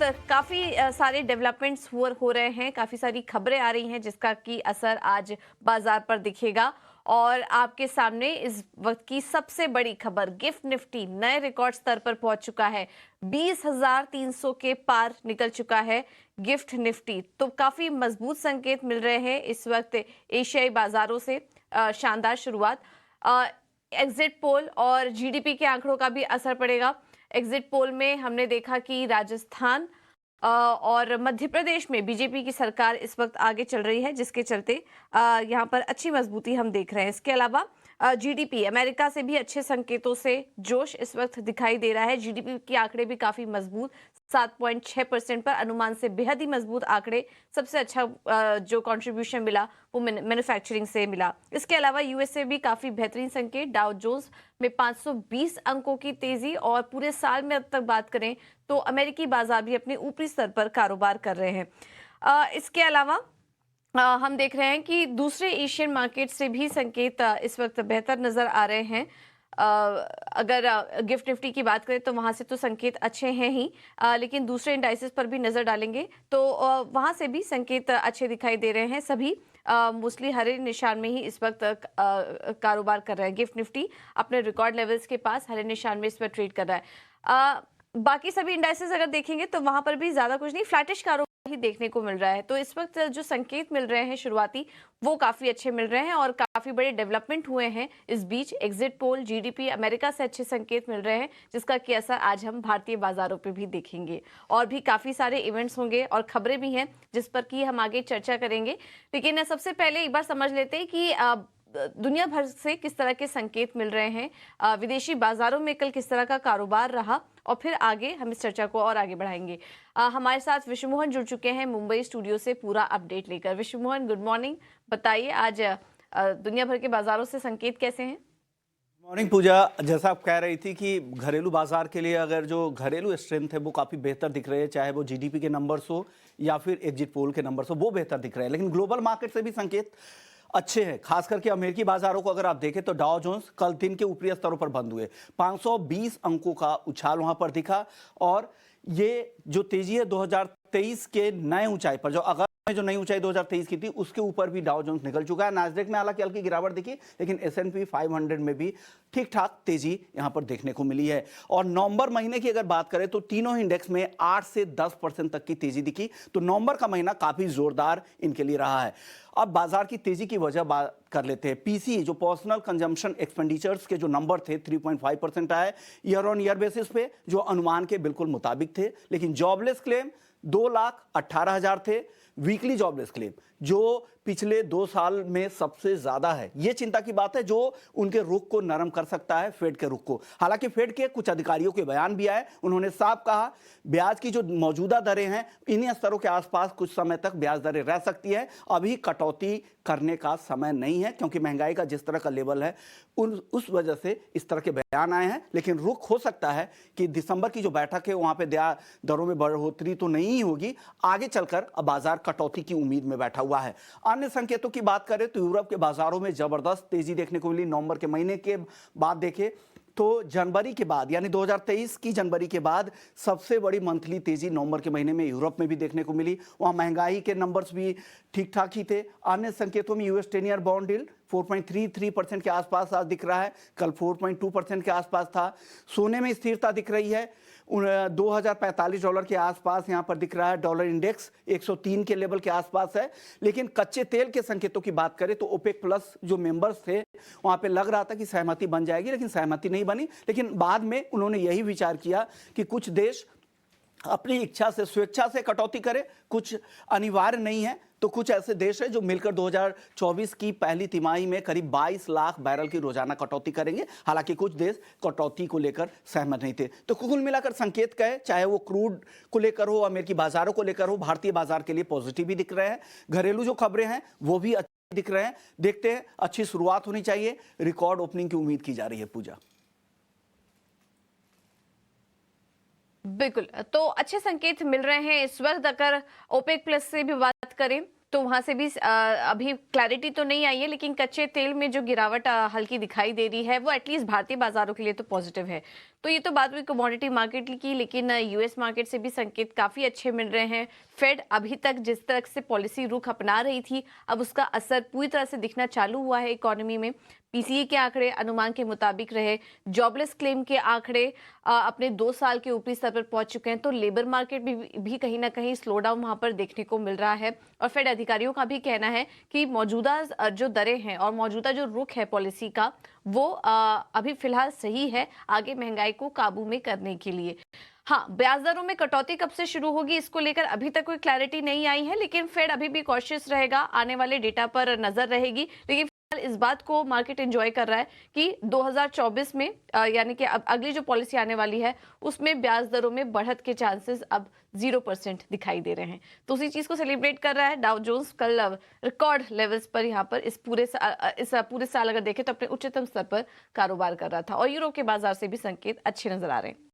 वक्त काफी सारे डेवलपमेंट्स हो रहे हैं, काफी सारी खबरें आ रही हैं जिसका की असर आज बाजार पर दिखेगा। और आपके सामने इस वक्त की सबसे बड़ी खबर, गिफ्ट निफ्टी नए रिकॉर्ड स्तर पर पहुंच चुका है। 20,300 के पार निकल चुका है गिफ्ट निफ्टी। तो काफी मजबूत संकेत मिल रहे हैं इस वक्त एशियाई बाजारों से। शानदार शुरुआत। एग्जिट पोल और जीडीपी के आंकड़ों का भी असर पड़ेगा। एग्जिट पोल में हमने देखा कि राजस्थान और मध्य प्रदेश में बीजेपी की सरकार इस वक्त आगे चल रही है, जिसके चलते यहाँ पर अच्छी मजबूती हम देख रहे हैं। इसके अलावा जीडीपी अमेरिका से भी अच्छे संकेतों से जोश इस वक्त दिखाई दे रहा है। जीडीपी के आंकड़े भी काफी मजबूत, 7.6% पर, अनुमान से बेहद ही मजबूत आंकड़े। सबसे अच्छा जो कंट्रीब्यूशन मिला वो मैन्युफैक्चरिंग से मिला। इसके अलावा यूएस से भी काफी बेहतरीन संकेत, डाउ जोन्स में 520 अंकों की तेजी। और पूरे साल में अब तक बात करें तो अमेरिकी बाजार भी अपने ऊपरी स्तर पर कारोबार कर रहे हैं। इसके अलावा हम देख रहे हैं कि दूसरे एशियन मार्केट से भी संकेत इस वक्त बेहतर नजर आ रहे हैं। अगर गिफ्ट निफ्टी की बात करें तो वहां से तो संकेत अच्छे हैं ही, लेकिन दूसरे इंडाइसेस पर भी नजर डालेंगे तो वहां से भी संकेत अच्छे दिखाई दे रहे हैं। सभी मोस्टली हरे निशान में ही इस वक्त कारोबार कर रहे हैं। गिफ्ट निफ्टी अपने रिकॉर्ड लेवल्स के पास हरे निशान में इस वक्त ट्रेड कर रहा है। बाकी सभी इंडाइसेस अगर देखेंगे तो वहां पर भी ज्यादा कुछ नहीं, फ्लैटिश कारोबार ही देखने को मिल रहा है। तो इस वक्त जो संकेत मिल रहे हैं शुरुआती, वो काफी अच्छे मिल रहे हैं और काफी बड़े डेवलपमेंट हुए हैं इस बीच। एग्जिट पोल, जीडीपी, अमेरिका से अच्छे संकेत मिल रहे हैं, जिसका की असर आज हम भारतीय बाजारों पे भी देखेंगे। और भी काफी सारे इवेंट्स होंगे और खबरें भी हैं जिस पर की हम आगे चर्चा करेंगे। लेकिन सबसे पहले एक बार समझ लेते हैं कि दुनिया भर से किस तरह के संकेत मिल रहे हैं, विदेशी बाजारों में कल किस तरह का कारोबार रहा, और फिर आगे हम इस चर्चा को और आगे बढ़ाएंगे। हमारे साथ विश्व मोहन जुड़ चुके हैं मुंबई स्टूडियो से पूरा अपडेट लेकर। विश्व मोहन, गुड मॉर्निंग। बताइए आज दुनिया भर के बाजारों से संकेत कैसे हैं? मॉर्निंग पूजा, जैसा आप कह रही थी कि घरेलू बाजार के लिए अगर जो घरेलू स्ट्रेंथ है वो काफ़ी बेहतर दिख रहे हैं, चाहे वो जीडीपी के नंबर्स हो या फिर एग्जिट पोल के नंबर्स हो, वो बेहतर दिख रहे हैं। लेकिन ग्लोबल मार्केट से भी संकेत अच्छे हैं। खास करके अमेरिकी बाजारों को अगर आप देखें तो डाउ जोन्स कल दिन के ऊपरी स्तरों पर बंद हुए, 520 अंकों का उछाल वहां पर दिखा। और ये जो तेजी है 2023 के नए ऊंचाई पर, जो अगर जो नई ऊंचाई 2023 की थी उसके ऊपर भी डाउ जोन्स निकल चुका है। नास्डैक में हालांकि हल्की गिरावट दिखी, लेकिन S&P 500 में भी ठीक ठाक तेजी यहां पर देखने को मिली है। और नवंबर महीने की अगर बात करें तो तीनों इंडेक्स में 8 से 10% तक की तेजी दिखी। तो नवंबर का महीना काफी जोरदार इनके लिए रहा है। अब बाजार की तेजी की वजह बात कर लेते हैं। पीसी जो पर्सनल कंजम्पशन एक्सपेंडिचर्स के जो नंबर थे 3.5% आए ईयर ऑन ईयर बेसिस पे, जो अनुमान के बिल्कुल मुताबिक थे। लेकिन जॉबलेस क्लेम 2,18,000 थे। वीकली जॉबलेस क्लेम जो पिछले 2 साल में सबसे ज्यादा है। यह चिंता की बात है, जो उनके रुख को नरम कर सकता है, फेड के रुख को। हालांकि फेड के कुछ अधिकारियों के बयान भी आए, उन्होंने साफ कहा ब्याज की जो मौजूदा दरें हैं इन्हीं स्तरों के आसपास कुछ समय तक ब्याज दरें रह सकती है। अभी कटौती करने का समय नहीं है, क्योंकि महंगाई का जिस तरह का लेवल है उस वजह से इस तरह के बयान आए हैं। लेकिन रुख हो सकता है कि दिसंबर की जो बैठक है वहां पे दरों में बढ़ोतरी तो नहीं होगी, आगे चलकर अब बाजार कटौती की उम्मीद में बैठा हुआ है। अन्य संकेतों की बात करें तो यूरोप के बाजारों में जबरदस्त तेजी देखने को मिली। नवंबर के महीने के बाद देखें तो जनवरी के बाद, यानी 2023 की जनवरी के बाद सबसे बड़ी मंथली तेजी नवंबर के महीने में यूरोप में भी देखने को मिली। वहां महंगाई के नंबर्स भी ठीक ठाक ही थे। अन्य संकेतों में यूएस 10 ईयर बॉन्ड यील्ड 4.33% के आसपास आज दिख रहा है, कल 4.2% के आसपास था। सोने में स्थिरता दिख रही है, $2,045 के आसपास यहां पर दिख रहा है। डॉलर इंडेक्स 103 के लेवल के आसपास है। लेकिन कच्चे तेल के संकेतों की बात करें तो ओपेक प्लस जो मेंबर्स थे वहां पे लग रहा था कि सहमति बन जाएगी, लेकिन सहमति नहीं बनी। लेकिन बाद में उन्होंने यही विचार किया कि कुछ देश अपनी इच्छा से, स्वेच्छा से कटौती करें, कुछ अनिवार्य नहीं है। तो कुछ ऐसे देश हैं जो मिलकर 2024 की पहली तिमाही में करीब 22 लाख बैरल की रोजाना कटौती करेंगे। हालांकि कुछ देश कटौती को लेकर सहमत नहीं थे। तो कुल मिलाकर संकेत कहे, चाहे वो क्रूड को लेकर हो, अमेरिकी बाजारों को लेकर हो, भारतीय बाजार के लिए पॉजिटिव भी दिख रहे हैं। घरेलू जो खबरें हैं वो भी अच्छी दिख रहे हैं। देखते हैं, अच्छी शुरुआत होनी चाहिए। रिकॉर्ड ओपनिंग की उम्मीद की जा रही है पूजा। बिल्कुल, तो अच्छे संकेत मिल रहे हैं इस वक्त। अगर ओपेक प्लस से भी बात करें तो वहां से भी अभी क्लैरिटी तो नहीं आई है, लेकिन कच्चे तेल में जो गिरावट हल्की दिखाई दे रही है वो एटलीस्ट भारतीय बाजारों के लिए तो पॉजिटिव है। तो ये तो बात हुई कमोडिटी मार्केट की, लेकिन यूएस मार्केट से भी संकेत काफी अच्छे मिल रहे हैं। फेड अभी तक जिस तरह से पॉलिसी रुख अपना रही थी, अब उसका असर पूरी तरह से दिखना चालू हुआ है इकोनॉमी में। पीसीई के आंकड़े अनुमान के मुताबिक रहे, जॉबलेस क्लेम के आंकड़े अपने 2 साल के ऊपरी स्तर पर पहुंच चुके हैं, तो लेबर मार्केट भी कहीं ना कहीं स्लो डाउन वहां पर देखने को मिल रहा है। और फेड अधिकारियों का भी कहना है कि मौजूदा जो दरें हैं और मौजूदा जो रुख है पॉलिसी का, वो अभी फिलहाल सही है आगे महंगाई को काबू में करने के लिए। हाँ, ब्याज दरों में कटौती कब से शुरू होगी इसको लेकर अभी तक कोई क्लैरिटी नहीं आई है, लेकिन फेड अभी भी कॉशियस रहेगा, आने वाले डेटा पर नजर रहेगी। लेकिन इस बात को मार्केट एंजॉय कर रहा है कि 2024 में यानी कि अब अगली जो पॉलिसी आने वाली है उसमें ब्याज दरों में बढ़त के चांसेस अब 0% दिखाई दे रहे हैं। तो उसी चीज को सेलिब्रेट कर रहा है डाउ जोन्स। कल रिकॉर्ड लेवल्स पर यहाँ पर इस पूरे साल अगर देखें तो अपने उच्चतम स्तर पर कारोबार कर रहा था, और यूरो के बाजार से भी संकेत अच्छे नजर आ रहे हैं।